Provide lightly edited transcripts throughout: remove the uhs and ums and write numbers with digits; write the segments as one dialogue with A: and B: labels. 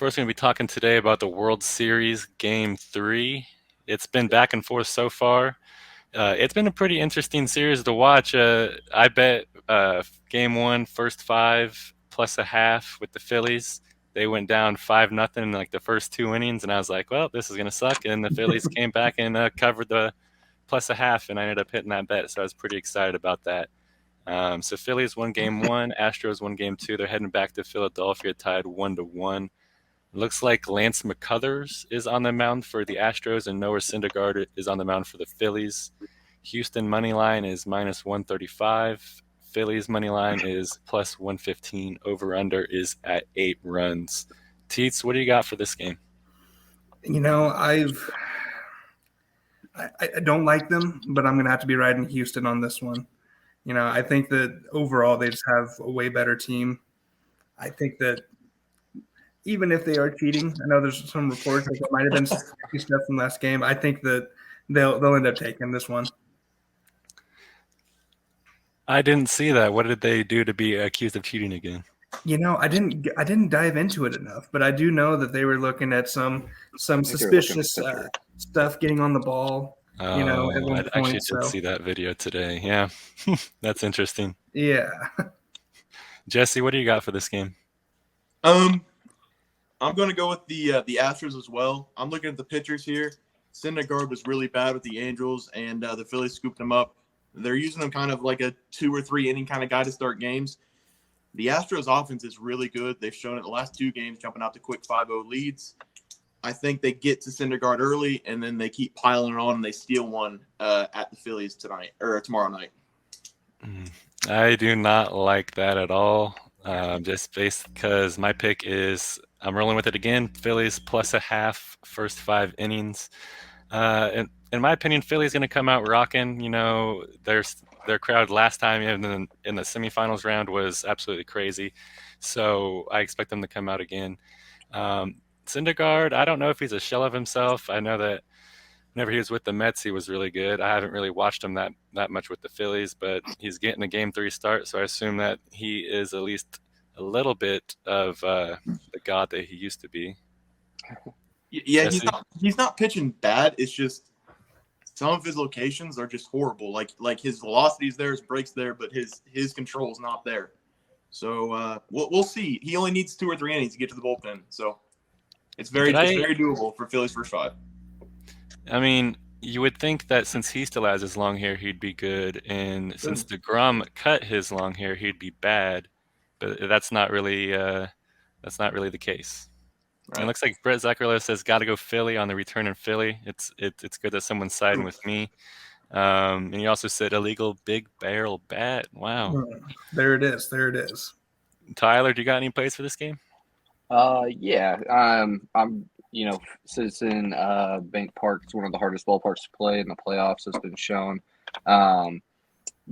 A: First, going to be talking today about the World Series Game 3. It's been back and forth so far. It's been a pretty interesting series to watch. I bet Game 1, first five, plus a half with the Phillies. They went down 5-0 in like the first two innings, and I was like, well, this is going to suck. And the Phillies came back and covered the plus a half, and I ended up hitting that bet, so I was pretty excited about that. So Phillies won Game 1, Astros won Game 2. They're heading back to Philadelphia tied 1-1. Looks like Lance McCullers is on the mound for the Astros, and Noah Syndergaard is on the mound for the Phillies. Houston money line is minus 135. Phillies money line is plus 115. Over under is at 8 runs. Teats, what do you got for this game?
B: You know, I don't like them, but I'm gonna have to be riding Houston on this one. You know, I think that overall they just have a way better team. I think that even if they are cheating, I know there's some reports that there might have been some stuff from last game. I think that they'll end up taking this one.
A: I didn't see that. What did they do to be accused of cheating again?
B: You know, I didn't dive into it enough, but I do know that they were looking at some suspicious stuff getting on the ball. You know, at
A: Oh,
B: one
A: I actually
B: point.
A: did
B: So
A: see that video today. Yeah, that's interesting.
B: yeah,
A: Jesse, what do you got for this game?
C: Um, I'm going to go with the Astros as well. I'm looking at the pitchers here. Syndergaard was really bad with the Angels, and the Phillies scooped him up. They're using him kind of like a 2 or 3 inning kind of guy to start games. The Astros offense is really good. They've shown it the last 2 games, jumping out to quick 5-0 leads. I think they get to Syndergaard early, and then they keep piling it on, and they steal one at the Phillies tonight or tomorrow night.
A: I do not like that at all. Just based because my pick is I'm rolling with it again. Phillies plus a half, first 5 innings. In my opinion, Philly's going to come out rocking. You know, their crowd last time in the semifinals round was absolutely crazy. So I expect them to come out again. Syndergaard, I don't know if he's a shell of himself. I know that whenever he was with the Mets, he was really good. I haven't really watched him that much with the Phillies, but he's getting a Game 3 start, so I assume that he is at least a little bit of the god that he used to be.
C: Yeah,
A: Jesse?
C: he's not pitching bad. It's just some of his locations are just horrible. Like his velocity's there, his breaks there, but his control is not there. So we'll see. He only needs 2 or 3 innings to get to the bullpen, so it's very doable for Phillies first 5.
A: I mean, you would think that since he still has his long hair, he'd be good, and since DeGrom cut his long hair, he'd be bad. But that's not really the case.
C: Right.
A: It looks like Brett Zuckerlo says, "Got to go Philly on the return in Philly." It's good that someone's siding with me. And he also said illegal big barrel bat. Wow.
B: there it is. There it is.
A: Tyler, do you got any plays for this game?
D: Yeah. I'm Citizen Bank Park is one of the hardest ballparks to play in the playoffs. Has been shown.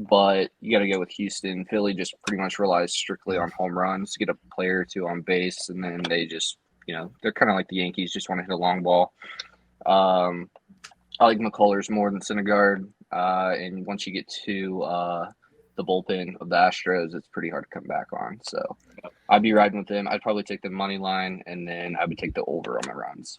D: But you got to go with Houston. Philly just pretty much relies strictly on home runs, get a player or 2 on base, and then they just, they're kind of like the Yankees, just want to hit a long ball. I like McCullers more than Syndergaard. And once you get to the bullpen of the Astros, it's pretty hard to come back on. So I'd be riding with them. I'd probably take the money line, and then I would take the over on the runs.